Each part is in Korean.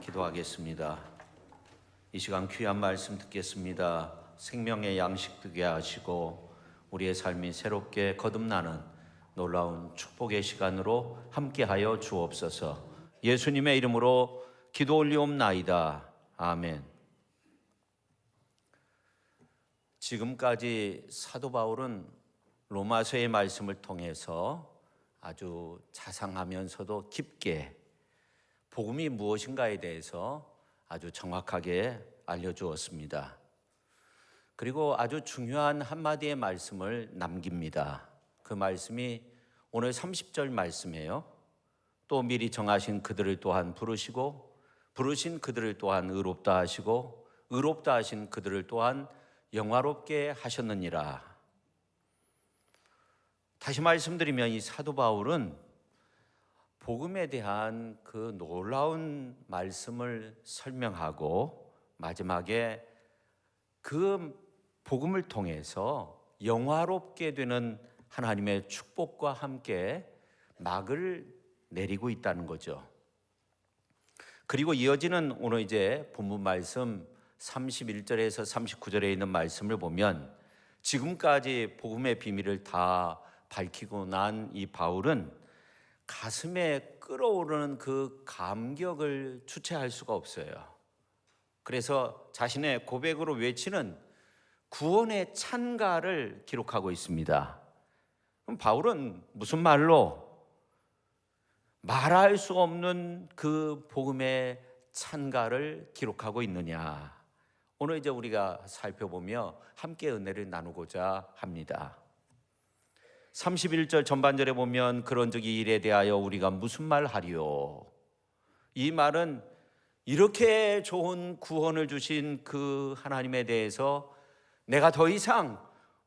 기도하겠습니다. 이 시간 귀한 말씀 듣겠습니다. 생명의 양식 되게 하시고 우리의 삶이 새롭게 거듭나는 놀라운 축복의 시간으로 함께하여 주옵소서. 예수님의 이름으로 기도 올리옵나이다. 아멘. 지금까지 사도 바울은 로마서의 말씀을 통해서 아주 자상하면서도 깊게 복음이 무엇인가에 대해서 아주 정확하게 알려주었습니다. 그리고 아주 중요한 한마디의 말씀을 남깁니다. 그 말씀이 오늘 30절 말씀이에요. 또 미리 정하신 그들을 또한 부르시고 부르신 그들을 또한 의롭다 하시고 의롭다 하신 그들을 또한 영화롭게 하셨느니라. 다시 말씀드리면 이 사도 바울은 복음에 대한 그 놀라운 말씀을 설명하고 마지막에 그 복음을 통해서 영화롭게 되는 하나님의 축복과 함께 막을 내리고 있다는 거죠. 그리고 이어지는 오늘 이제 본문 말씀 31절에서 39절에 있는 말씀을 보면 지금까지 복음의 비밀을 다 밝히고 난 이 바울은 가슴에 끓어오르는 그 감격을 주체할 수가 없어요. 그래서 자신의 고백으로 외치는 구원의 찬가를 기록하고 있습니다. 그럼 바울은 무슨 말로 말할 수 없는 그 복음의 찬가를 기록하고 있느냐? 오늘 이제 우리가 살펴보며 함께 은혜를 나누고자 합니다. 31절 전반절에 보면 그런즉 이 일에 대하여 우리가 무슨 말 하리요? 이 말은 이렇게 좋은 구원을 주신 그 하나님에 대해서 내가 더 이상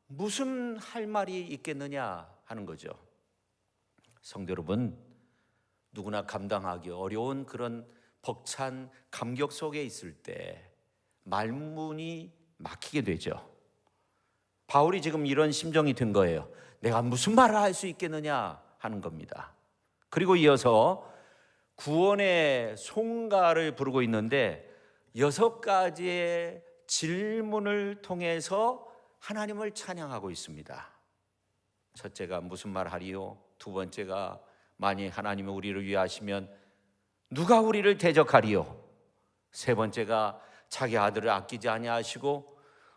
무슨 할 말이 있겠느냐 하는 거죠. 성도 여러분, 누구나 감당하기 어려운 그런 벅찬 감격 속에 있을 때 말문이 막히게 되죠. 바울이 지금 이런 심정이 든 거예요. 내가 무슨 말을 할 수 있겠느냐 하는 겁니다. 그리고 이어서 구원의 송가를 부르고 있는데 6가지의 질문을 통해서 하나님을 찬양하고 있습니다. 첫째가 무슨 말 하리요? 두 번째가 만일 하나님이 우리를 위하시면 누가 우리를 대적하리요? 세 번째가 자기 아들을 아끼지 아니하시고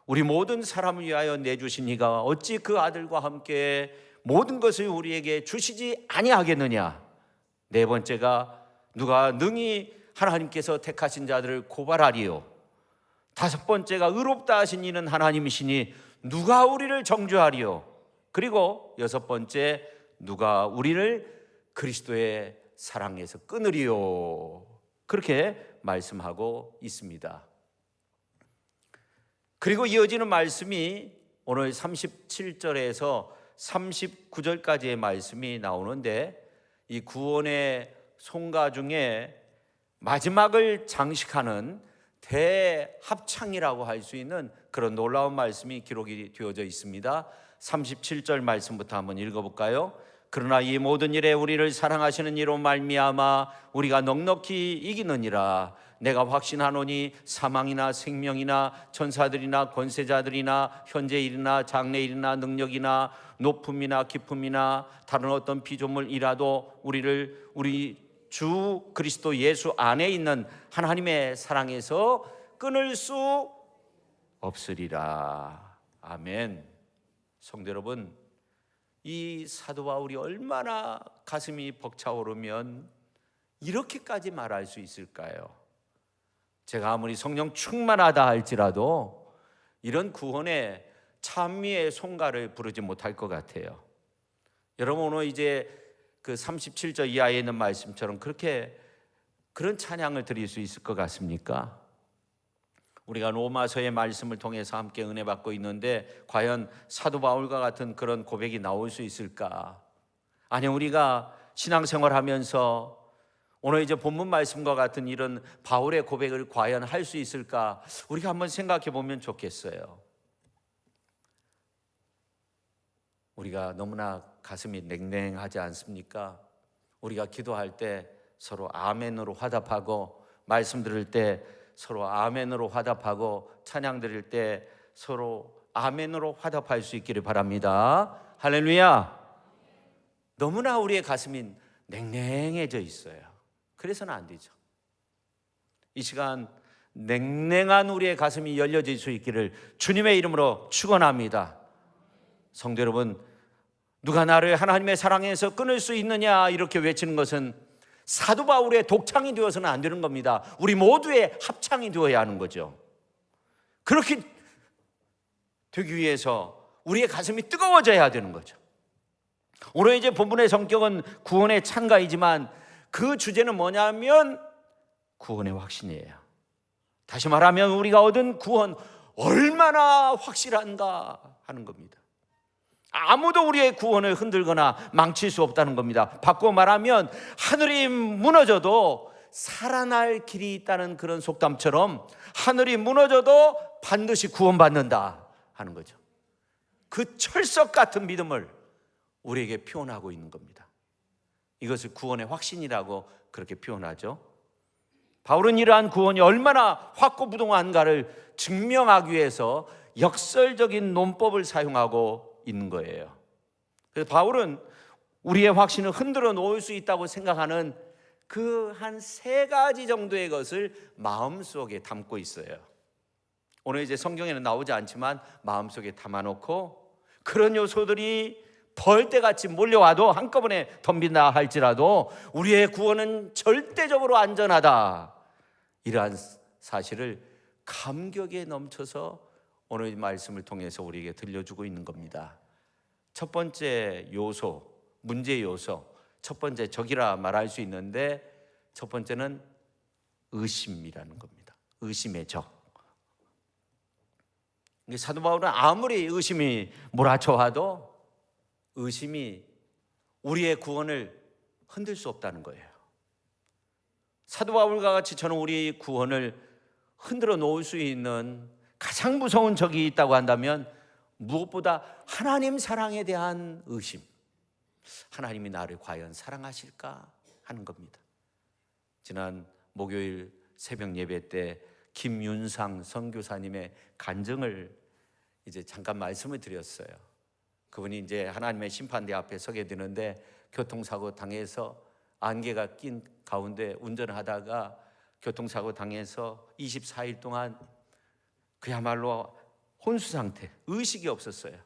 우리 모든 사람을 위하여 내주신 이가 어찌 그 아들과 함께 모든 것을 우리에게 주시지 아니하겠느냐? 네 번째가 누가 능히 하나님께서 택하신 자들을 고발하리요? 다섯 번째가 의롭다 하신 이는 하나님이시니 누가 우리를 정죄하리요? 그리고 여섯 번째, 누가 우리를 그리스도의 사랑에서 끊으리요? 그렇게 말씀하고 있습니다. 그리고 이어지는 말씀이 오늘 37절에서 39절까지의 말씀이 나오는데 이 구원의 송가 중에 마지막을 장식하는 대합창이라고 할 수 있는 그런 놀라운 말씀이 기록이 되어져 있습니다. 37절 말씀부터 한번 읽어볼까요? 그러나 이 모든 일에 우리를 사랑하시는 이로 말미암아 우리가 넉넉히 이기느니라. 내가 확신하노니 사망이나 생명이나 천사들이나 권세자들이나 현재일이나 장래일이나 능력이나 높음이나 깊음이나 다른 어떤 피조물이라도 우리를 우리 주 그리스도 예수 안에 있는 하나님의 사랑에서 끊을 수 없으리라. 아멘. 성도 여러분, 이 사도 바울이 얼마나 가슴이 벅차오르면 이렇게까지 말할 수 있을까요? 제가 아무리 성령 충만하다 할지라도 이런 구원의 찬미의 송가를 부르지 못할 것 같아요. 여러분, 오늘 이제 그 37절 이하에 있는 말씀처럼 그런 찬양을 드릴 수 있을 것 같습니까? 우리가 로마서의 말씀을 통해서 함께 은혜 받고 있는데 과연 사도 바울과 같은 그런 고백이 나올 수 있을까? 아니, 우리가 신앙생활하면서 오늘 이제 본문 말씀과 같은 이런 바울의 고백을 과연 할 수 있을까? 우리가 한번 생각해 보면 좋겠어요. 우리가 너무나 가슴이 냉랭하지 않습니까? 우리가 기도할 때 서로 아멘으로 화답하고 말씀 들을 때 서로 아멘으로 화답하고 찬양 드릴 때 서로 아멘으로 화답할 수 있기를 바랍니다. 할렐루야. 너무나 우리의 가슴이 냉랭해져 있어요. 그래서는 안 되죠. 이 시간 냉랭한 우리의 가슴이 열려질 수 있기를 주님의 이름으로 축원합니다. 성도 여러분, 누가 나를 하나님의 사랑에서 끊을 수 있느냐 이렇게 외치는 것은 사도 바울의 독창이 되어서는 안 되는 겁니다. 우리 모두의 합창이 되어야 하는 거죠. 그렇게 되기 위해서 우리의 가슴이 뜨거워져야 되는 거죠. 오늘 이제 본문의 성격은 구원의 찬가이지만 그 주제는 뭐냐면 구원의 확신이에요. 다시 말하면 우리가 얻은 구원 얼마나 확실한가 하는 겁니다. 아무도 우리의 구원을 흔들거나 망칠 수 없다는 겁니다. 바꾸어 말하면 하늘이 무너져도 살아날 길이 있다는 그런 속담처럼 하늘이 무너져도 반드시 구원받는다 하는 거죠. 그 철석 같은 믿음을 우리에게 표현하고 있는 겁니다. 이것을 구원의 확신이라고 그렇게 표현하죠. 바울은 이러한 구원이 얼마나 확고부동한가를 증명하기 위해서 역설적인 논법을 사용하고 있는 거예요. 그래서 바울은 우리의 확신을 흔들어 놓을 수 있다고 생각하는 그 한 3가지 정도의 것을 마음속에 담고 있어요. 오늘 이제 성경에는 나오지 않지만 마음속에 담아놓고 그런 요소들이 벌떼같이 몰려와도 한꺼번에 덤빈다 할지라도 우리의 구원은 절대적으로 안전하다, 이러한 사실을 감격에 넘쳐서 오늘 말씀을 통해서 우리에게 들려주고 있는 겁니다. 첫 번째 요소, 문제 요소, 첫 번째 적이라 말할 수 있는데 첫 번째는 의심이라는 겁니다. 의심의 적. 사도 바울은 아무리 의심이 몰아쳐와도 의심이 우리의 구원을 흔들 수 없다는 거예요. 사도 바울과 같이 저는 우리 구원을 흔들어 놓을 수 있는 가장 무서운 적이 있다고 한다면 무엇보다 하나님 사랑에 대한 의심. 하나님이 나를 과연 사랑하실까 하는 겁니다. 지난 목요일 새벽 예배 때 김윤상 선교사님의 간증을 이제 잠깐 말씀을 드렸어요. 그분이 이제 하나님의 심판대 앞에 서게 되는데 교통사고 당해서 안개가 낀 가운데 운전을 하다가 교통사고 당해서 24일 동안 그야말로 혼수 상태, 의식이 없었어요.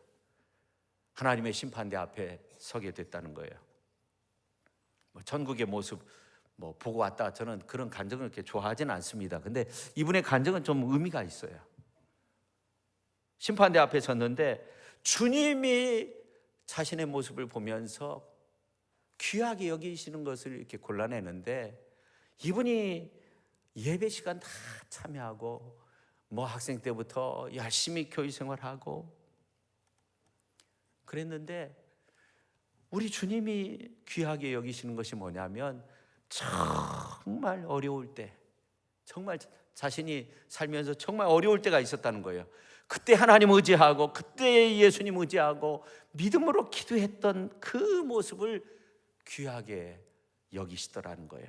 하나님의 심판대 앞에 서게 됐다는 거예요. 천국의 모습 보고 왔다. 저는 그런 간증을 그렇게 좋아하지는 않습니다. 근데 이분의 간증은 좀 의미가 있어요. 심판대 앞에 섰는데 주님이 자신의 모습을 보면서 귀하게 여기시는 것을 이렇게 골라내는데 이분이 예배 시간 다 참여하고 학생 때부터 열심히 교회 생활하고 그랬는데 우리 주님이 귀하게 여기시는 것이 뭐냐면 정말 어려울 때, 정말 자신이 살면서 정말 어려울 때가 있었다는 거예요. 그때 하나님 의지하고 그때 예수님 의지하고 믿음으로 기도했던 그 모습을 귀하게 여기시더라는 거예요.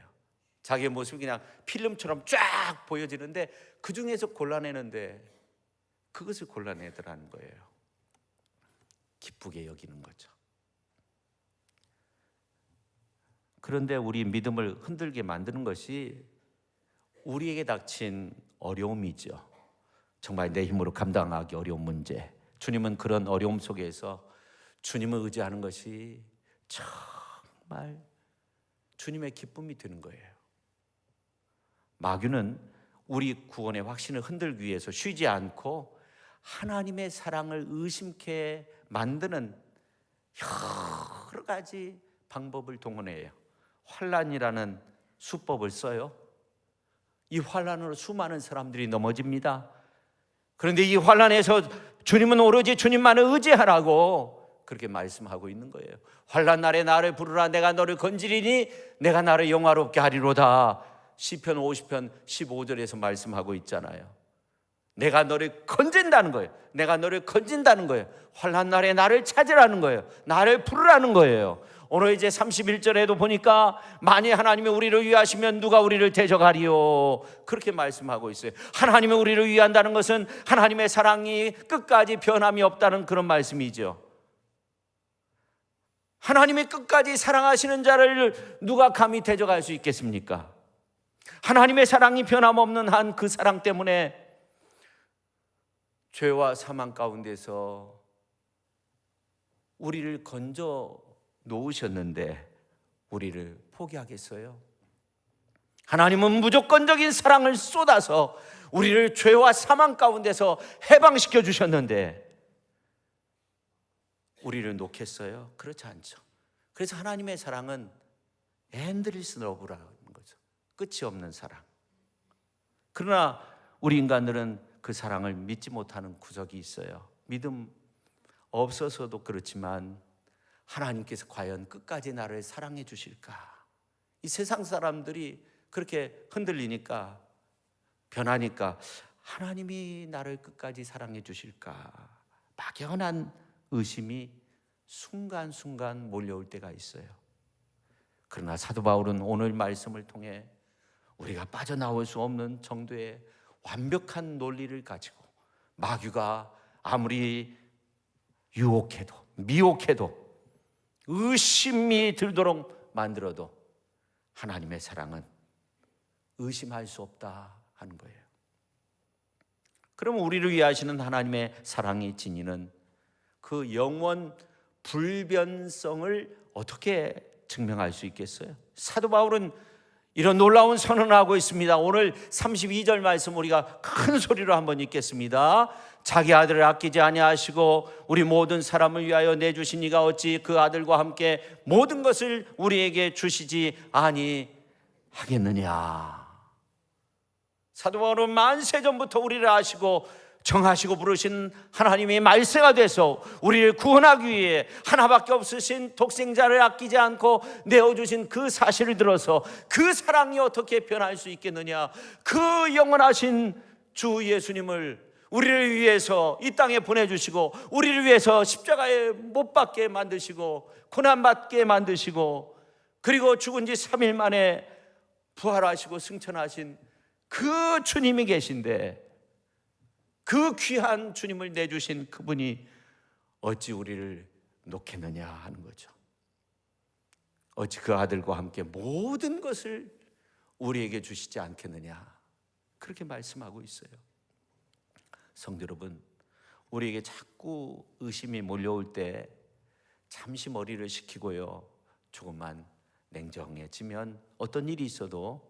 자기의 모습이 그냥 필름처럼 쫙 보여지는데 그 중에서 골라내는데 그것을 골라내더라는 거예요. 기쁘게 여기는 거죠. 그런데 우리 믿음을 흔들게 만드는 것이 우리에게 닥친 어려움이죠. 정말 내 힘으로 감당하기 어려운 문제. 주님은 그런 어려움 속에서 주님을 의지하는 것이 정말 주님의 기쁨이 되는 거예요. 마귀는 우리 구원의 확신을 흔들기 위해서 쉬지 않고 하나님의 사랑을 의심케 만드는 여러 가지 방법을 동원해요. 환난이라는 수법을 써요. 이 환난으로 수많은 사람들이 넘어집니다. 그런데 이 환난에서 주님은 오로지 주님만을 의지하라고 그렇게 말씀하고 있는 거예요. 환난 날에 나를 부르라. 내가 너를 건지리니 내가 나를 영화롭게 하리로다. 시편 50편 15절에서 말씀하고 있잖아요. 내가 너를 건진다는 거예요. 내가 너를 건진다는 거예요. 환난 날에 나를 찾으라는 거예요. 나를 부르라는 거예요. 오늘 이제 31절에도 보니까 만일 하나님이 우리를 위하시면 누가 우리를 대적하리요, 그렇게 말씀하고 있어요. 하나님이 우리를 위한다는 것은 하나님의 사랑이 끝까지 변함이 없다는 그런 말씀이죠. 하나님이 끝까지 사랑하시는 자를 누가 감히 대적할 수 있겠습니까? 하나님의 사랑이 변함없는 한 그 사랑 때문에 죄와 사망 가운데서 우리를 건져 놓으셨는데 우리를 포기하겠어요? 하나님은 무조건적인 사랑을 쏟아서 우리를 죄와 사망 가운데서 해방시켜 주셨는데 우리를 놓겠어요? 그렇지 않죠. 그래서 하나님의 사랑은 엔드리스 러브라는 거죠. 끝이 없는 사랑. 그러나 우리 인간들은 그 사랑을 믿지 못하는 구석이 있어요. 믿음 없어서도 그렇지만 하나님께서 과연 끝까지 나를 사랑해 주실까? 이 세상 사람들이 그렇게 흔들리니까, 변하니까 하나님이 나를 끝까지 사랑해 주실까? 막연한 의심이 순간순간 몰려올 때가 있어요. 그러나 사도 바울은 오늘 말씀을 통해 우리가 빠져나올 수 없는 정도의 완벽한 논리를 가지고 마귀가 아무리 유혹해도 미혹해도 의심이 들도록 만들어도 하나님의 사랑은 의심할 수 없다 하는 거예요. 그럼 우리를 위하시는 하나님의 사랑의 진리는 그 영원 불변성을 어떻게 증명할 수 있겠어요? 사도 바울은 이런 놀라운 선언을 하고 있습니다. 오늘 32절 말씀 우리가 큰 소리로 한번 읽겠습니다. 자기 아들을 아끼지 아니하시고 우리 모든 사람을 위하여 내주신 이가 어찌 그 아들과 함께 모든 것을 우리에게 주시지 아니하겠느냐. 사도 바울은 만세전부터 우리를 아시고 정하시고 부르신 하나님의 말세가 돼서 우리를 구원하기 위해 하나밖에 없으신 독생자를 아끼지 않고 내어주신 그 사실을 들어서 그 사랑이 어떻게 변할 수 있겠느냐. 그 영원하신 주 예수님을 우리를 위해서 이 땅에 보내주시고 우리를 위해서 십자가에 못 박게 만드시고 고난받게 만드시고 그리고 죽은 지 3일 만에 부활하시고 승천하신 그 주님이 계신데, 그 귀한 주님을 내주신 그분이 어찌 우리를 놓겠느냐 하는 거죠. 어찌 그 아들과 함께 모든 것을 우리에게 주시지 않겠느냐, 그렇게 말씀하고 있어요. 성도 여러분, 우리에게 자꾸 의심이 몰려올 때 잠시 머리를 식히고요, 조금만 냉정해지면 어떤 일이 있어도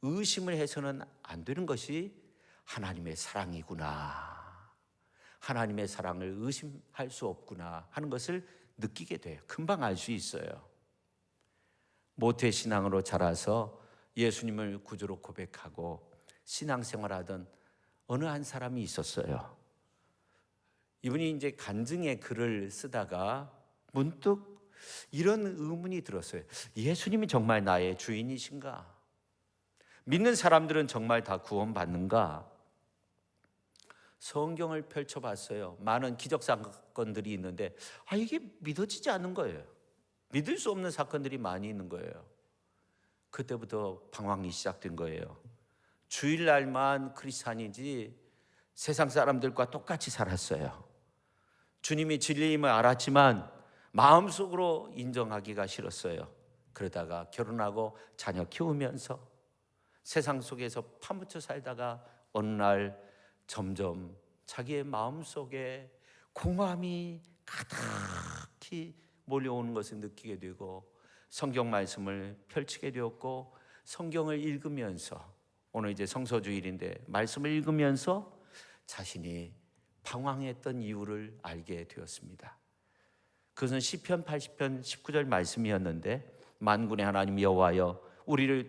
의심을 해서는 안 되는 것이 하나님의 사랑이구나, 하나님의 사랑을 의심할 수 없구나 하는 것을 느끼게 돼요. 금방 알 수 있어요. 모태신앙으로 자라서 예수님을 구주로 고백하고 신앙생활하던 어느 한 사람이 있었어요. 이분이 이제 간증의 글을 쓰다가 문득 이런 의문이 들었어요. 예수님이 정말 나의 주인이신가? 믿는 사람들은 정말 다 구원받는가? 성경을 펼쳐봤어요. 많은 기적 사건들이 있는데 이게 믿어지지 않는 거예요. 믿을 수 없는 사건들이 많이 있는 거예요. 그때부터 방황이 시작된 거예요. 주일날만 크리스찬이지 세상 사람들과 똑같이 살았어요. 주님이 진리임을 알았지만 마음속으로 인정하기가 싫었어요. 그러다가 결혼하고 자녀 키우면서 세상 속에서 파묻혀 살다가 어느 날 점점 자기의 마음속에 공허함이 가득히 몰려오는 것을 느끼게 되고 성경 말씀을 펼치게 되었고, 성경을 읽으면서 오늘 이제 성서주일인데 말씀을 읽으면서 자신이 방황했던 이유를 알게 되었습니다. 그것은 시편 80편 19절 말씀이었는데, 만군의 하나님 여호와여 우리를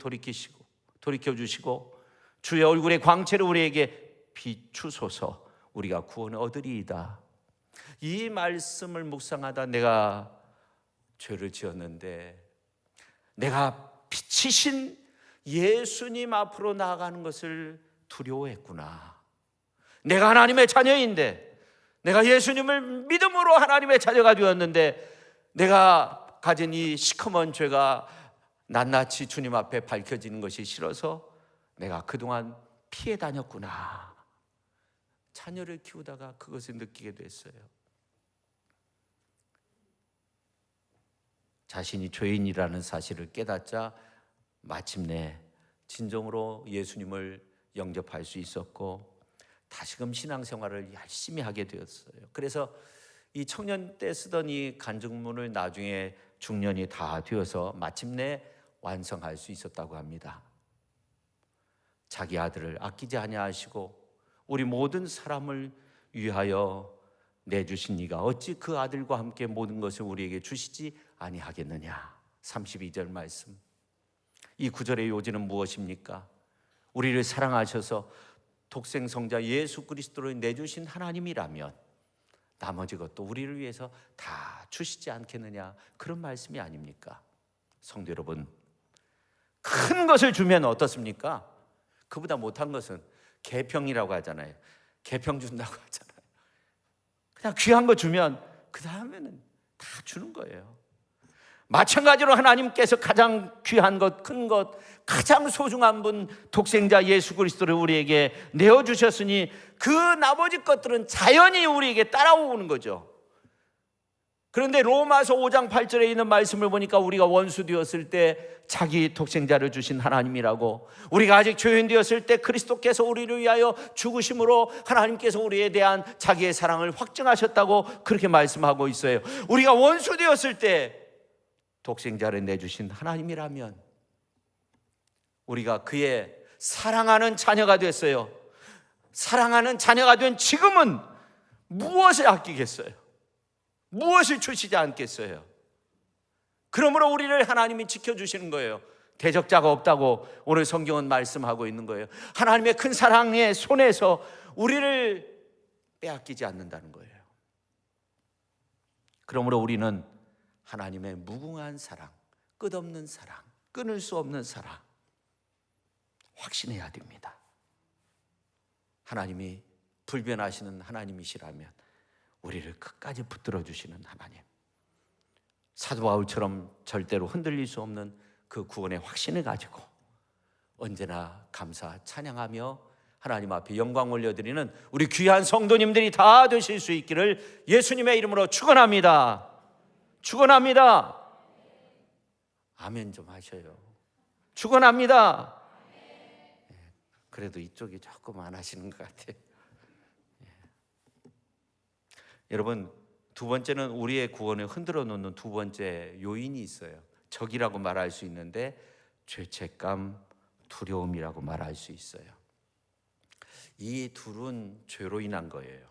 돌이켜주시고 주의 얼굴의 광채를 우리에게 비추소서, 우리가 구원을 얻으리이다. 이 말씀을 묵상하다 내가 죄를 지었는데 내가 빛이신 예수님 앞으로 나아가는 것을 두려워했구나. 내가 하나님의 자녀인데, 내가 예수님을 믿음으로 하나님의 자녀가 되었는데 내가 가진 이 시커먼 죄가 낱낱이 주님 앞에 밝혀지는 것이 싫어서 내가 그동안 피해 다녔구나. 자녀를 키우다가 그것을 느끼게 됐어요. 자신이 죄인이라는 사실을 깨닫자 마침내 진정으로 예수님을 영접할 수 있었고 다시금 신앙생활을 열심히 하게 되었어요. 그래서 이 청년 때 쓰던 이 간증문을 나중에 중년이 다 되어서 마침내 완성할 수 있었다고 합니다. 자기 아들을 아끼지 아니하시고 우리 모든 사람을 위하여 내주신 이가 어찌 그 아들과 함께 모든 것을 우리에게 주시지 아니하겠느냐. 32절 말씀. 이 구절의 요지는 무엇입니까? 우리를 사랑하셔서 독생성자 예수 그리스도를 내주신 하나님이라면 나머지 것도 우리를 위해서 다 주시지 않겠느냐, 그런 말씀이 아닙니까? 성도 여러분, 큰 것을 주면 어떻습니까? 그보다 못한 것은 계평이라고 하잖아요. 계평 준다고 하잖아요. 그냥 귀한 거 주면 그 다음에는 다 주는 거예요. 마찬가지로 하나님께서 가장 귀한 것, 큰 것, 가장 소중한 분 독생자 예수 그리스도를 우리에게 내어주셨으니 그 나머지 것들은 자연히 우리에게 따라오는 거죠. 그런데 로마서 5장 8절에 있는 말씀을 보니까 우리가 원수 되었을 때 자기 독생자를 주신 하나님이라고, 우리가 아직 죄인 되었을 때 그리스도께서 우리를 위하여 죽으심으로 하나님께서 우리에 대한 자기의 사랑을 확증하셨다고 그렇게 말씀하고 있어요. 우리가 원수 되었을 때 독생자를 내주신 하나님이라면 우리가 그의 사랑하는 자녀가 됐어요. 사랑하는 자녀가 된 지금은 무엇을 아끼겠어요? 무엇을 주시지 않겠어요? 그러므로 우리를 하나님이 지켜주시는 거예요. 대적자가 없다고 오늘 성경은 말씀하고 있는 거예요. 하나님의 큰 사랑의 손에서 우리를 빼앗기지 않는다는 거예요. 그러므로 우리는 하나님의 무궁한 사랑, 끝없는 사랑, 끊을 수 없는 사랑 확신해야 됩니다. 하나님이 불변하시는 하나님이시라면 우리를 끝까지 붙들어 주시는 하나님, 사도 바울처럼 절대로 흔들릴 수 없는 그 구원의 확신을 가지고 언제나 감사 찬양하며 하나님 앞에 영광 올려드리는 우리 귀한 성도님들이 다 되실 수 있기를 예수님의 이름으로 축원합니다. 축원합니다. 아멘 좀 하셔요. 축원합니다. 그래도 이쪽이 조금 안 하시는 것 같아요. 여러분, 두 번째는 우리의 구원을 흔들어 놓는 두 번째 요인이 있어요. 적이라고 말할 수 있는데 죄책감, 두려움이라고 말할 수 있어요. 이 둘은 죄로 인한 거예요.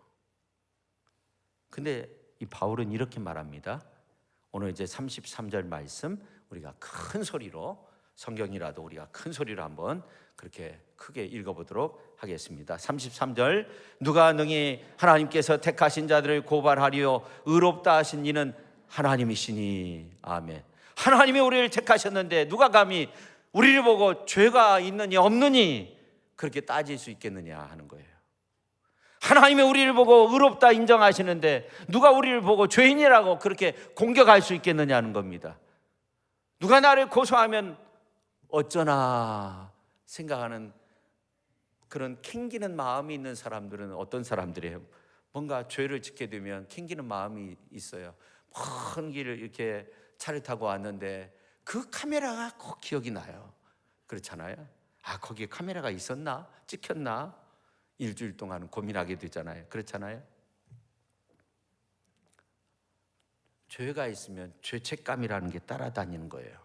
근데 이 바울은 이렇게 말합니다. 오늘 이제 33절 말씀 우리가 큰 소리로, 성경이라도 우리가 큰 소리로 한번 그렇게 크게 읽어보도록 하겠습니다. 33절, 누가 능히 하나님께서 택하신 자들을 고발하리요 의롭다 하신 이는 하나님이시니. 아멘. 하나님이 우리를 택하셨는데 누가 감히 우리를 보고 죄가 있느니 없느니 그렇게 따질 수 있겠느냐 하는 거예요. 하나님이 우리를 보고 의롭다 인정하시는데 누가 우리를 보고 죄인이라고 그렇게 공격할 수 있겠느냐 하는 겁니다. 누가 나를 고소하면 어쩌나 생각하는 그런 캥기는 마음이 있는 사람들은 어떤 사람들이에요? 뭔가 죄를 짓게 되면 캥기는 마음이 있어요. 먼 길을 이렇게 차를 타고 왔는데 그 카메라가 꼭 기억이 나요. 그렇잖아요. 아, 거기에 카메라가 있었나? 찍혔나? 일주일 동안 고민하게 되잖아요. 그렇잖아요. 죄가 있으면 죄책감이라는 게 따라다니는 거예요.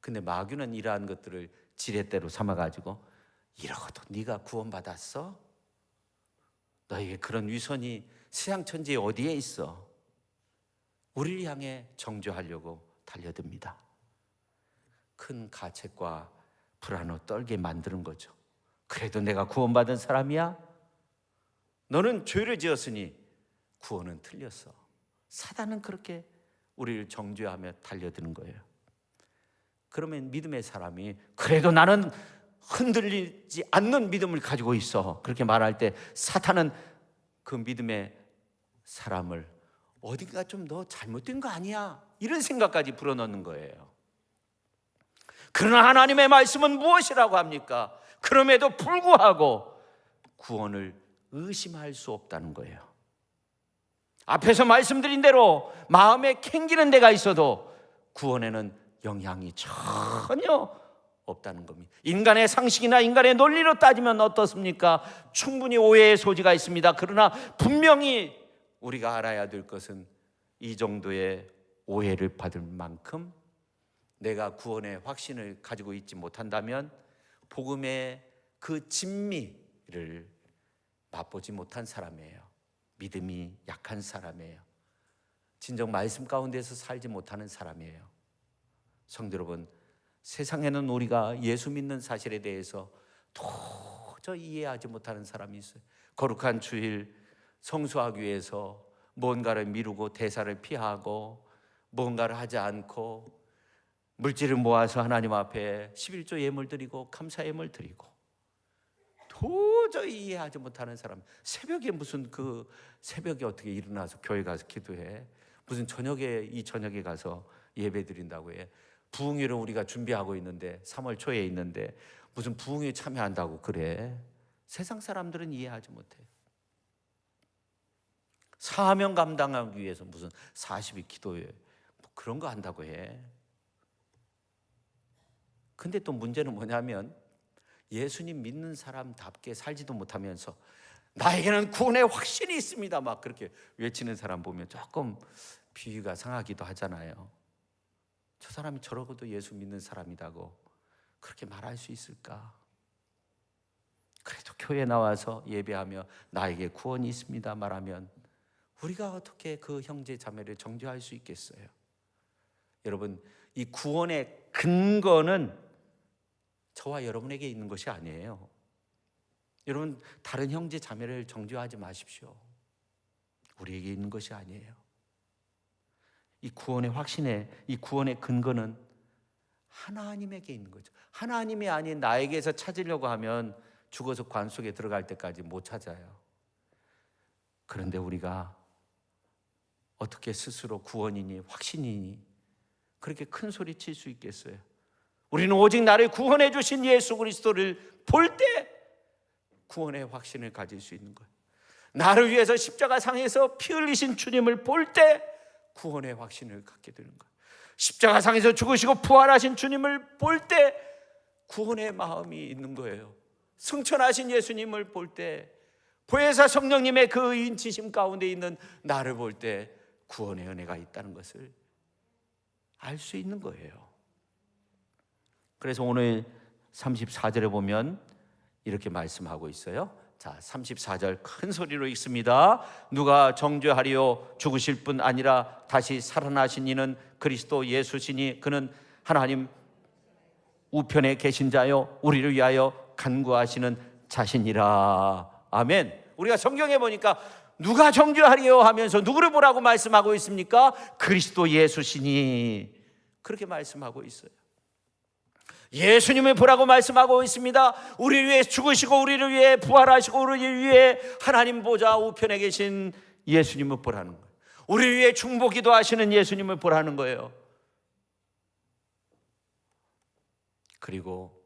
근데 마귀는 이러한 것들을 지렛대로 삼아가지고 이러고도 네가 구원받았어? 너에게 그런 위선이 세상 천지에 어디에 있어? 우리를 향해 정죄하려고 달려듭니다. 큰 가책과 불안으로 떨게 만드는 거죠. 그래도 내가 구원받은 사람이야? 너는 죄를 지었으니 구원은 틀렸어. 사단은 그렇게 우리를 정죄하며 달려드는 거예요. 그러면 믿음의 사람이 그래도 나는 흔들리지 않는 믿음을 가지고 있어, 그렇게 말할 때 사탄은 그 믿음의 사람을 어딘가 좀 너 잘못된 거 아니야? 이런 생각까지 불어넣는 거예요. 그러나 하나님의 말씀은 무엇이라고 합니까? 그럼에도 불구하고 구원을 의심할 수 없다는 거예요. 앞에서 말씀드린 대로 마음에 캥기는 데가 있어도 구원에는 영향이 전혀 없다는 겁니다. 인간의 상식이나 인간의 논리로 따지면 어떻습니까? 충분히 오해의 소지가 있습니다. 그러나 분명히 우리가 알아야 될 것은 이 정도의 오해를 받을 만큼 내가 구원의 확신을 가지고 있지 못한다면 복음의 그 진미를 맛보지 못한 사람이에요. 믿음이 약한 사람이에요. 진정 말씀 가운데서 살지 못하는 사람이에요. 성도 여러분, 세상에는 우리가 예수 믿는 사실에 대해서 도저히 이해하지 못하는 사람이 있어요. 거룩한 주일 성수하기 위해서 뭔가를 미루고 대사를 피하고 뭔가를 하지 않고 물질을 모아서 하나님 앞에 11조 예물 드리고 감사 예물 드리고 도저히 이해하지 못하는 사람. 새벽에 무슨 새벽에 어떻게 일어나서 교회 가서 기도해? 무슨 이 저녁에 가서 예배 드린다고 해? 부흥회를 우리가 준비하고 있는데 3월 초에 있는데 무슨 부흥회 참여한다고 그래? 세상 사람들은 이해하지 못해. 사명 감당하기 위해서 무슨 40일 기도회 뭐 그런 거 한다고 해. 근데 또 문제는 뭐냐면 예수님 믿는 사람답게 살지도 못하면서 나에게는 구원의 확신이 있습니다 막 그렇게 외치는 사람 보면 조금 비위가 상하기도 하잖아요. 저 사람이 저러고도 예수 믿는 사람이라고 그렇게 말할 수 있을까? 그래도 교회 나와서 예배하며 나에게 구원이 있습니다 말하면 우리가 어떻게 그 형제 자매를 정죄할 수 있겠어요? 여러분, 이 구원의 근거는 저와 여러분에게 있는 것이 아니에요. 여러분, 다른 형제 자매를 정죄하지 마십시오. 우리에게 있는 것이 아니에요. 이 구원의 확신에, 이 구원의 근거는 하나님에게 있는 거죠. 하나님이 아닌 나에게서 찾으려고 하면 죽어서 관 속에 들어갈 때까지 못 찾아요. 그런데 우리가 어떻게 스스로 구원이니 확신이니 그렇게 큰 소리 칠 수 있겠어요? 우리는 오직 나를 구원해 주신 예수 그리스도를 볼 때 구원의 확신을 가질 수 있는 거예요. 나를 위해서 십자가 상에서 피 흘리신 주님을 볼 때 구원의 확신을 갖게 되는 거예요. 십자가 상에서 죽으시고 부활하신 주님을 볼 때 구원의 마음이 있는 거예요. 승천하신 예수님을 볼 때, 보혜사 성령님의 그 인치심 가운데 있는 나를 볼 때 구원의 은혜가 있다는 것을 알 수 있는 거예요. 그래서 오늘 34절에 보면 이렇게 말씀하고 있어요. 자, 34절 큰 소리로 읽습니다. 누가 정죄하리요? 죽으실 뿐 아니라 다시 살아나신 이는 그리스도 예수시니 그는 하나님 우편에 계신 자요 우리를 위하여 간구하시는 자신이라. 아멘. 우리가 성경에 보니까 누가 정죄하리요 하면서 누구를 보라고 말씀하고 있습니까? 그리스도 예수시니 그렇게 말씀하고 있어요. 예수님을 보라고 말씀하고 있습니다. 우리를 위해 죽으시고 우리를 위해 부활하시고 우리를 위해 하나님 보좌 우편에 계신 예수님을 보라는 거예요. 우리를 위해 중보기도 하시는 예수님을 보라는 거예요. 그리고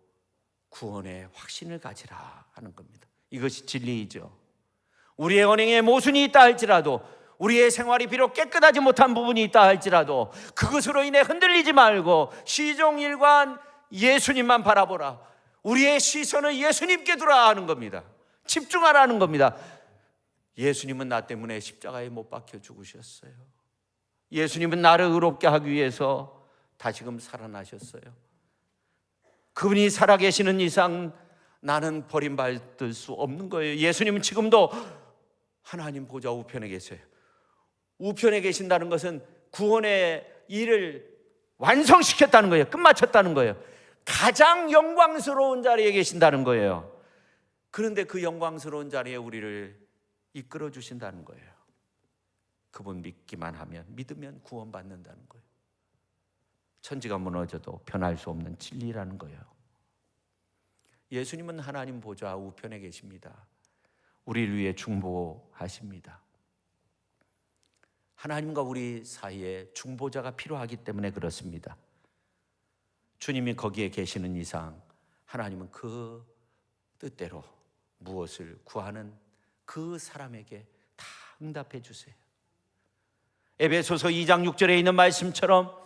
구원의 확신을 가지라 하는 겁니다. 이것이 진리이죠. 우리의 언행에 모순이 있다 할지라도, 우리의 생활이 비록 깨끗하지 못한 부분이 있다 할지라도 그것으로 인해 흔들리지 말고 시종일관 예수님만 바라보라. 우리의 시선을 예수님께 두라 하는 겁니다. 집중하라는 겁니다. 예수님은 나 때문에 십자가에 못 박혀 죽으셨어요. 예수님은 나를 의롭게 하기 위해서 다시금 살아나셨어요. 그분이 살아계시는 이상 나는 버림받을 수 없는 거예요. 예수님은 지금도 하나님 보좌 우편에 계세요. 우편에 계신다는 것은 구원의 일을 완성시켰다는 거예요. 끝마쳤다는 거예요. 가장 영광스러운 자리에 계신다는 거예요. 그런데 그 영광스러운 자리에 우리를 이끌어 주신다는 거예요. 그분 믿기만 하면, 믿으면 구원받는다는 거예요. 천지가 무너져도 변할 수 없는 진리라는 거예요. 예수님은 하나님 보좌 우편에 계십니다. 우리를 위해 중보하십니다. 하나님과 우리 사이에 중보자가 필요하기 때문에 그렇습니다. 주님이 거기에 계시는 이상 하나님은 그 뜻대로 무엇을 구하는 그 사람에게 다 응답해 주세요. 에베소서 2장 6절에 있는 말씀처럼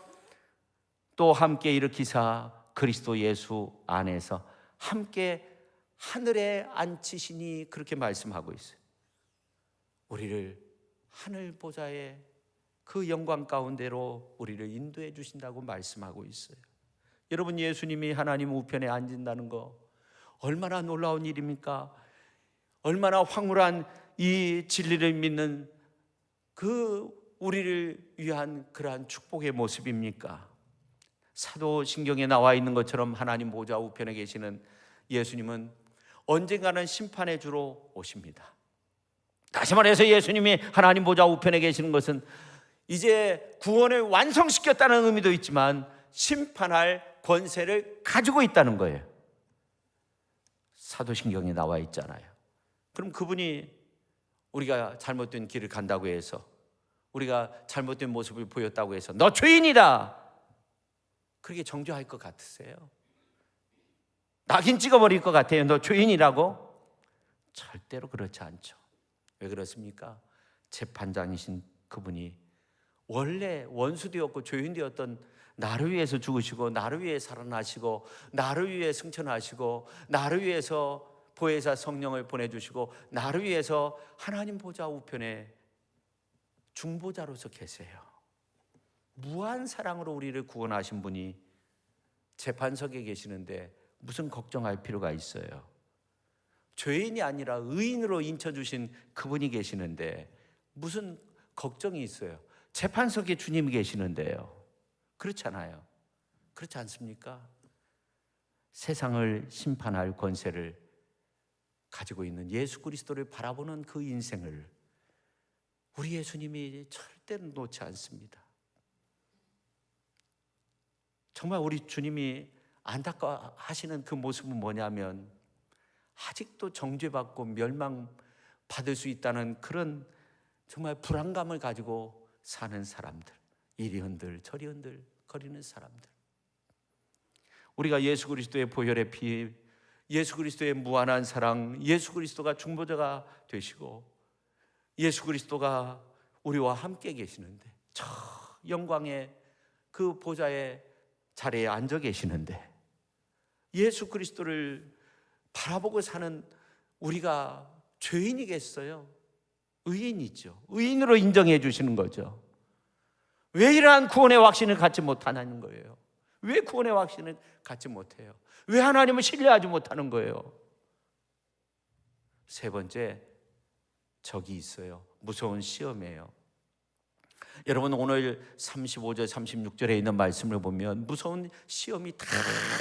또 함께 일으키사 그리스도 예수 안에서 함께 하늘에 앉히시니, 그렇게 말씀하고 있어요. 우리를 하늘 보좌의 그 영광 가운데로 우리를 인도해 주신다고 말씀하고 있어요. 여러분, 예수님이 하나님 우편에 앉는다는 거 얼마나 놀라운 일입니까? 얼마나 황홀한 이 진리를 믿는 그 우리를 위한 그러한 축복의 모습입니까? 사도신경에 나와 있는 것처럼 하나님 보좌 우편에 계시는 예수님은 언젠가는 심판의 주로 오십니다. 다시 말해서 예수님이 하나님 보좌 우편에 계시는 것은 이제 구원을 완성시켰다는 의미도 있지만 심판할 권세를 가지고 있다는 거예요. 사도신경에 나와 있잖아요. 그럼 그분이 우리가 잘못된 길을 간다고 해서, 우리가 잘못된 모습을 보였다고 해서 너 죄인이다, 그렇게 정죄할 것 같으세요? 낙인 찍어버릴 것 같아요? 너 죄인이라고? 절대로 그렇지 않죠. 왜 그렇습니까? 재판장이신 그분이 원래 원수되었고 죄인되었던 나를 위해서 죽으시고, 나를 위해 살아나시고, 나를 위해 승천하시고, 나를 위해서 보혜사 성령을 보내주시고, 나를 위해서 하나님 보좌 우편에 중보자로서 계세요. 무한 사랑으로 우리를 구원하신 분이 재판석에 계시는데 무슨 걱정할 필요가 있어요? 죄인이 아니라 의인으로 인쳐주신 그분이 계시는데 무슨 걱정이 있어요? 재판석에 주님이 계시는데요. 그렇잖아요. 그렇지 않습니까? 세상을 심판할 권세를 가지고 있는 예수 그리스도를 바라보는 그 인생을 우리 예수님이 절대로 놓지 않습니다. 정말 우리 주님이 안타까워하시는 그 모습은 뭐냐면, 아직도 정죄받고 멸망받을 수 있다는 그런 정말 불안감을 가지고 사는 사람들, 이리 흔들 저리 흔들 거리는 사람들. 우리가 예수 그리스도의 보혈의 피, 예수 그리스도의 무한한 사랑, 예수 그리스도가 중보자가 되시고 예수 그리스도가 우리와 함께 계시는데, 저 영광의 그 보좌의 자리에 앉아 계시는데, 예수 그리스도를 바라보고 사는 우리가 죄인이겠어요? 의인이죠. 의인으로 인정해 주시는 거죠. 왜 이러한 구원의 확신을 갖지 못하는 거예요? 왜 구원의 확신을 갖지 못해요? 왜 하나님을 신뢰하지 못하는 거예요? 세 번째, 적이 있어요. 무서운 시험이에요. 여러분, 오늘 35절 36절에 있는 말씀을 보면 무서운 시험이 다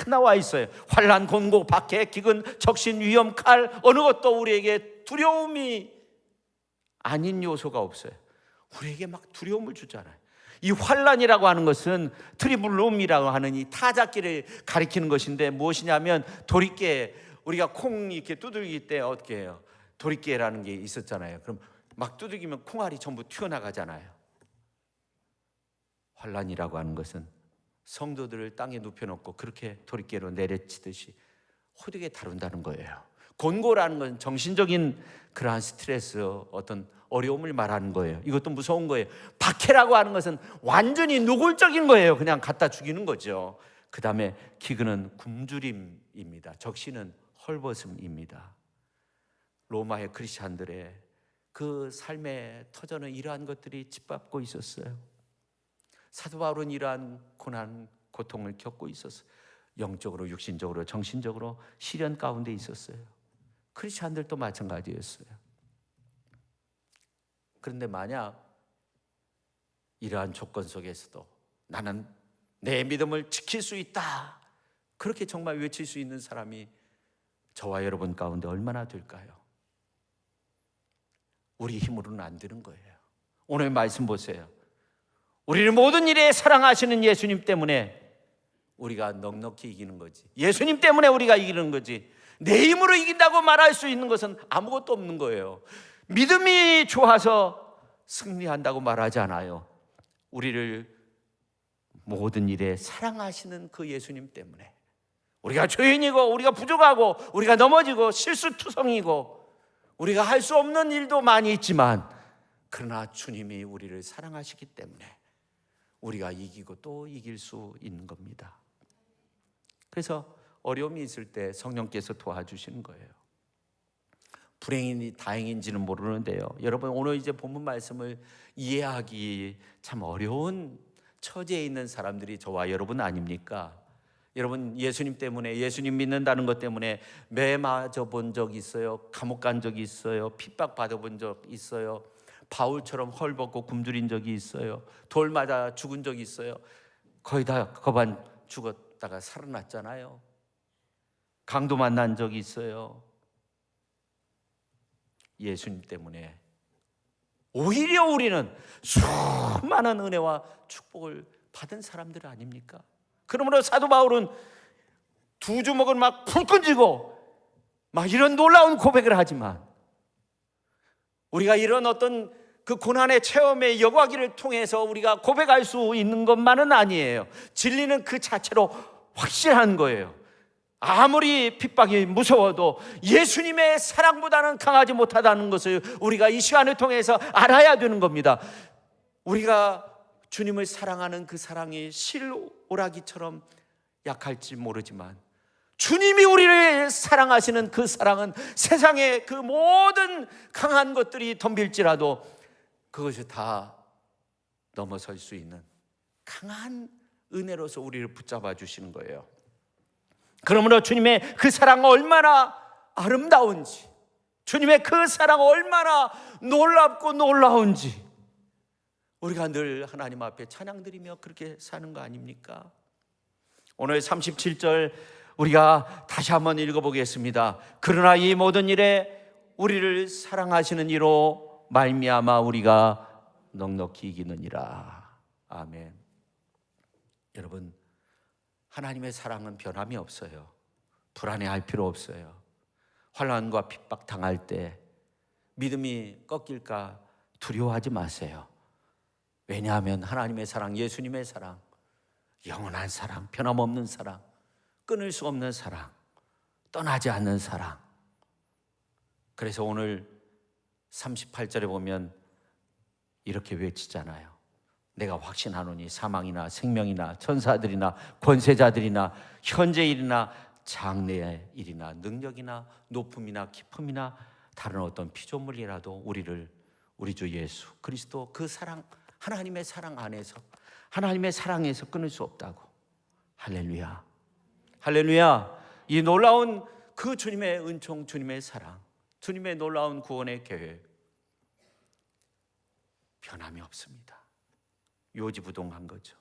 나와 있어요. 환난, 곤고, 박해, 기근, 적신, 위험, 칼, 어느 것도 우리에게 두려움이 아닌 요소가 없어요. 우리에게 막 두려움을 주잖아요. 이 환난이라고 하는 것은 트리블룸이라고 하는 이 타작기를 가리키는 것인데, 무엇이냐면 도리깨, 우리가 콩 이렇게 두들길 때 어떻게 해요? 도리깨라는 게 있었잖아요. 그럼 막 두들기면 콩알이 전부 튀어나가잖아요. 환난이라고 하는 것은 성도들을 땅에 눕혀놓고 그렇게 도리깨로 내려치듯이 호되게 다룬다는 거예요. 곤고라는 건 정신적인 그러한 스트레스, 어떤 어려움을 말하는 거예요. 이것도 무서운 거예요. 박해라고 하는 것은 완전히 노골적인 거예요. 그냥 갖다 죽이는 거죠. 그 다음에 기근은 굶주림입니다. 적신은 헐벗음입니다. 로마의 크리스찬들의 그 삶의 터전은 이러한 것들이 짓밟고 있었어요. 사도 바울은 이러한 고난, 고통을 겪고 있었어요. 영적으로, 육신적으로, 정신적으로 시련 가운데 있었어요. 크리스찬들도 마찬가지였어요. 그런데 만약 이러한 조건 속에서도 나는 내 믿음을 지킬 수 있다, 그렇게 정말 외칠 수 있는 사람이 저와 여러분 가운데 얼마나 될까요? 우리 힘으로는 안 되는 거예요. 오늘 말씀 보세요. 우리를 모든 일에 사랑하시는 예수님 때문에 우리가 넉넉히 이기는 거지. 예수님 때문에 우리가 이기는 거지. 내 힘으로 이긴다고 말할 수 있는 것은 아무것도 없는 거예요. 믿음이 좋아서 승리한다고 말하지 않아요. 우리를 모든 일에 사랑하시는 그 예수님 때문에 우리가 죄인이고 우리가 부족하고 우리가 넘어지고 실수투성이고 우리가 할 수 없는 일도 많이 있지만 그러나 주님이 우리를 사랑하시기 때문에 우리가 이기고 또 이길 수 있는 겁니다. 그래서 어려움이 있을 때 성령께서 도와주시는 거예요. 불행인지 다행인지는 모르는데요, 여러분 오늘 이제 본문 말씀을 이해하기 참 어려운 처지에 있는 사람들이 저와 여러분 아닙니까? 여러분 예수님 때문에, 예수님 믿는다는 것 때문에 매 맞아 본 적 있어요? 감옥 간 적이 있어요? 핍박 받아본 적 있어요? 바울처럼 헐벗고 굶주린 적이 있어요? 돌 맞아 죽은 적이 있어요? 거의 다 거반 죽었다가 살아났잖아요. 강도 만난 적이 있어요. 예수님 때문에 오히려 우리는 수많은 은혜와 축복을 받은 사람들 아닙니까? 그러므로 사도 바울은 두 주먹을 막 불끈 쥐고 막 이런 놀라운 고백을 하지만 우리가 이런 어떤 그 고난의 체험의 여과기를 통해서 우리가 고백할 수 있는 것만은 아니에요. 진리는 그 자체로 확실한 거예요. 아무리 핍박이 무서워도 예수님의 사랑보다는 강하지 못하다는 것을 우리가 이 시간을 통해서 알아야 되는 겁니다. 우리가 주님을 사랑하는 그 사랑이 실오라기처럼 약할지 모르지만 주님이 우리를 사랑하시는 그 사랑은 세상의 그 모든 강한 것들이 덤빌지라도 그것이 다 넘어설 수 있는 강한 은혜로서 우리를 붙잡아 주시는 거예요. 그러므로 주님의 그 사랑 얼마나 아름다운지, 주님의 그 사랑 얼마나 놀랍고 놀라운지 우리가 늘 하나님 앞에 찬양드리며 그렇게 사는 거 아닙니까? 오늘 37절 우리가 다시 한번 읽어보겠습니다. 그러나 이 모든 일에 우리를 사랑하시는 이로 말미암아 우리가 넉넉히 이기느니라. 아멘. 여러분, 하나님의 사랑은 변함이 없어요. 불안해할 필요 없어요. 환난과 핍박 당할 때 믿음이 꺾일까 두려워하지 마세요. 왜냐하면 하나님의 사랑, 예수님의 사랑, 영원한 사랑, 변함없는 사랑, 끊을 수 없는 사랑, 떠나지 않는 사랑. 그래서 오늘 38절에 보면 이렇게 외치잖아요. 내가 확신하노니 사망이나 생명이나 천사들이나 권세자들이나 현재일이나 장래의 일이나 능력이나 높음이나 깊음이나 다른 어떤 피조물이라도 우리를 우리 주 예수 그리스도 그 사랑, 하나님의 사랑 안에서, 하나님의 사랑에서 끊을 수 없다고. 할렐루야, 할렐루야. 이 놀라운 그 주님의 은총, 주님의 사랑, 주님의 놀라운 구원의 계획 변함이 없습니다. 요지부동한 거죠.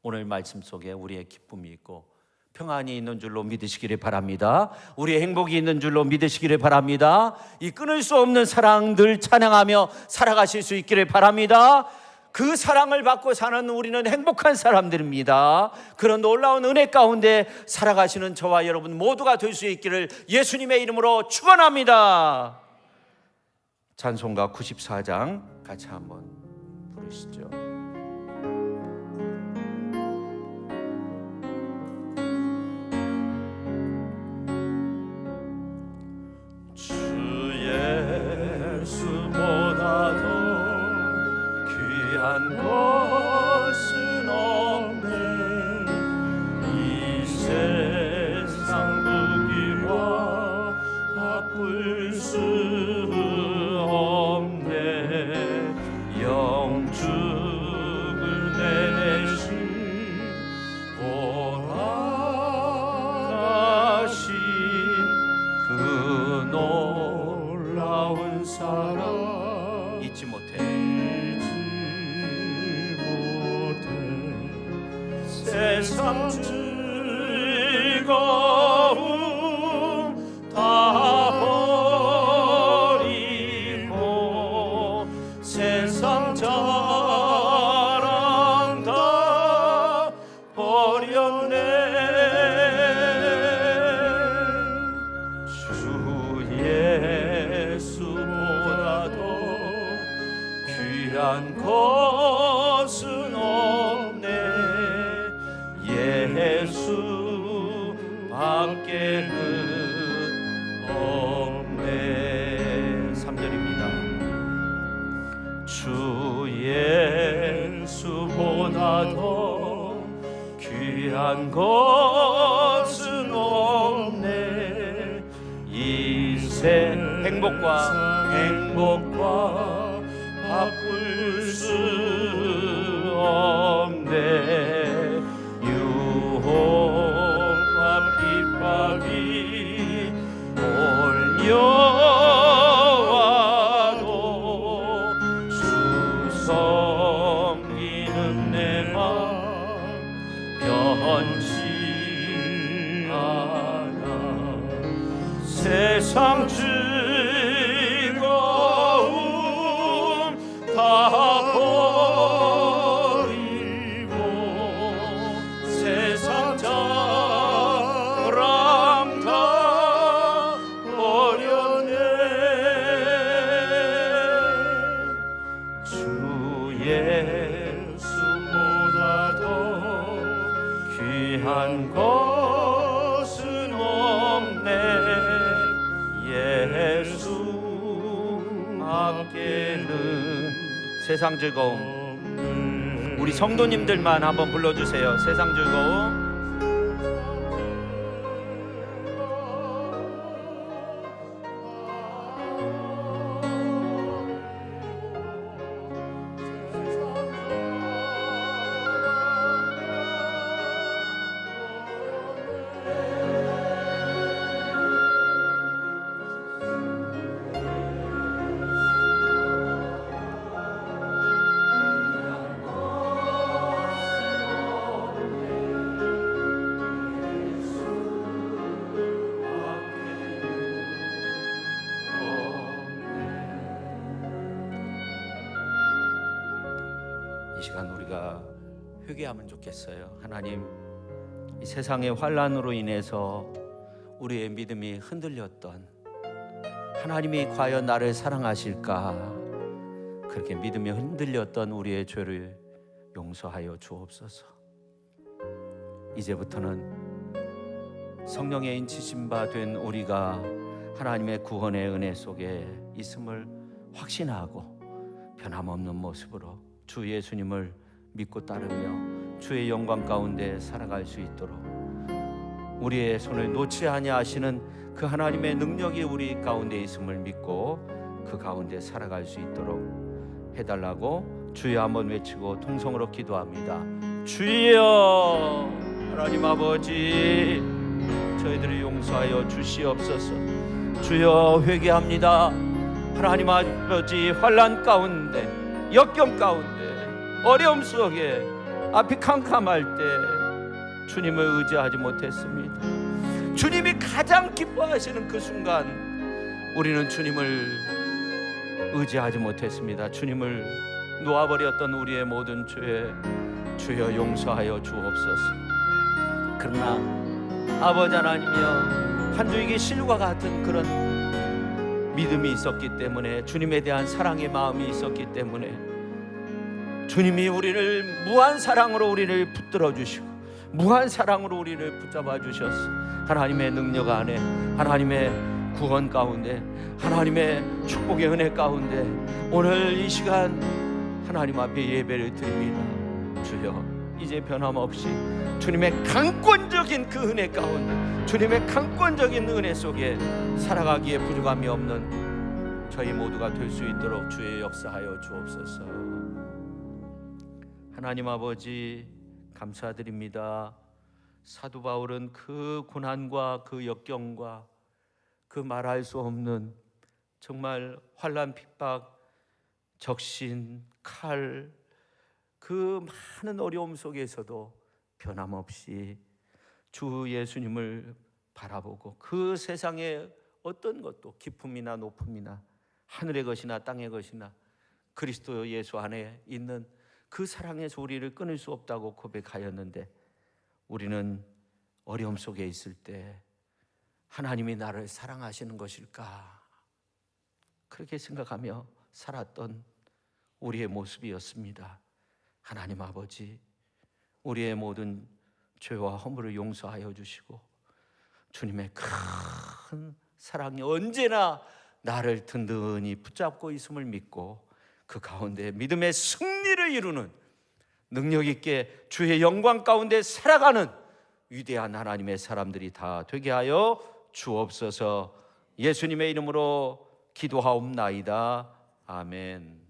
오늘 말씀 속에 우리의 기쁨이 있고 평안이 있는 줄로 믿으시기를 바랍니다. 우리의 행복이 있는 줄로 믿으시기를 바랍니다. 이 끊을 수 없는 사랑들 찬양하며 살아가실 수 있기를 바랍니다. 그 사랑을 받고 사는 우리는 행복한 사람들입니다. 그런 놀라운 은혜 가운데 살아가시는 저와 여러분 모두가 될 수 있기를 예수님의 이름으로 축원합니다. 찬송가 94장 같이 한번 부르시죠. 주 예수보다 더 귀한 것은 없네. 이 세상 무기와 바꿀 수 없네. 영죽을 내내신 돌아가신 그 놀라운 사랑 잊지 못해. 세상 즐거움 다 버리고 세상 자랑 다 버렸네. 주 예수보다 더 귀한 것은 없네 예수 밖에는 없네. 3절입니다. 주 예수보다 더 귀한 것은 없네 이세 행복과 바꿀 수 없네 유혹과 핍박이 몰려와도 주 섬기는 내 마음 변치 않아 세상 즐거움 다 버리고 세상 자랑 다 버렸네 주 예수보다 더 귀한 것은 없네 예수 밖에는. 세상 즐거움, 우리 성도님들만 한번 불러주세요. 세상 즐거움. 이 시간 우리가 회개하면 좋겠어요. 하나님, 이 세상의 환난으로 인해서 우리의 믿음이 흔들렸던, 하나님이 과연 나를 사랑하실까, 그렇게 믿음이 흔들렸던 우리의 죄를 용서하여 주옵소서. 이제부터는 성령의 인치심 바 된 우리가 하나님의 구원의 은혜 속에 있음을 확신하고 변함없는 모습으로 주 예수님을 믿고 따르며 주의 영광 가운데 살아갈 수 있도록 우리의 손을 놓지 아니하시는 그 하나님의 능력이 우리 가운데 있음을 믿고 그 가운데 살아갈 수 있도록 해달라고 주여 한번 외치고 통성으로 기도합니다. 주여, 하나님 아버지, 저희들을 용서하여 주시옵소서. 주여, 회개합니다. 하나님 아버지, 환난 가운데, 역경 가운데, 어려움 속에 앞이 캄캄할 때 주님을 의지하지 못했습니다. 주님이 가장 기뻐하시는 그 순간 우리는 주님을 의지하지 못했습니다. 주님을 놓아버렸던 우리의 모든 죄 주여 용서하여 주옵소서. 그러나 아버지 하나님이여, 한 줄기 실과 같은 그런 믿음이 있었기 때문에, 주님에 대한 사랑의 마음이 있었기 때문에 주님이 우리를 무한 사랑으로 우리를 붙들어 주시고 무한 사랑으로 우리를 붙잡아 주셨어. 하나님의 능력 안에, 하나님의 구원 가운데, 하나님의 축복의 은혜 가운데 오늘 이 시간 하나님 앞에 예배를 드립니다. 주여, 이제 변함없이 주님의 강권적인 그 은혜 가운데, 주님의 강권적인 은혜 속에 살아가기에 부족함이 없는 저희 모두가 될 수 있도록 주의 역사하여 주옵소서. 하나님 아버지, 감사드립니다. 사도 바울은 그 고난과 그 역경과 그 말할 수 없는 정말 환난, 핍박, 적신, 칼, 그 많은 어려움 속에서도 변함없이 주 예수님을 바라보고 그 세상의 어떤 것도 기쁨이나 높음이나 하늘의 것이나 땅의 것이나 그리스도 예수 안에 있는 그 사랑에서 우리를 끊을 수 없다고 고백하였는데, 우리는 어려움 속에 있을 때 하나님이 나를 사랑하시는 것일까, 그렇게 생각하며 살았던 우리의 모습이었습니다. 하나님 아버지, 우리의 모든 죄와 허물을 용서하여 주시고 주님의 큰 사랑이 언제나 나를 든든히 붙잡고 있음을 믿고 그 가운데 믿음의 승리를 이루는 능력 있게 주의 영광 가운데 살아가는 위대한 하나님의 사람들이 다 되게 하여 주옵소서. 예수님의 이름으로 기도하옵나이다. 아멘.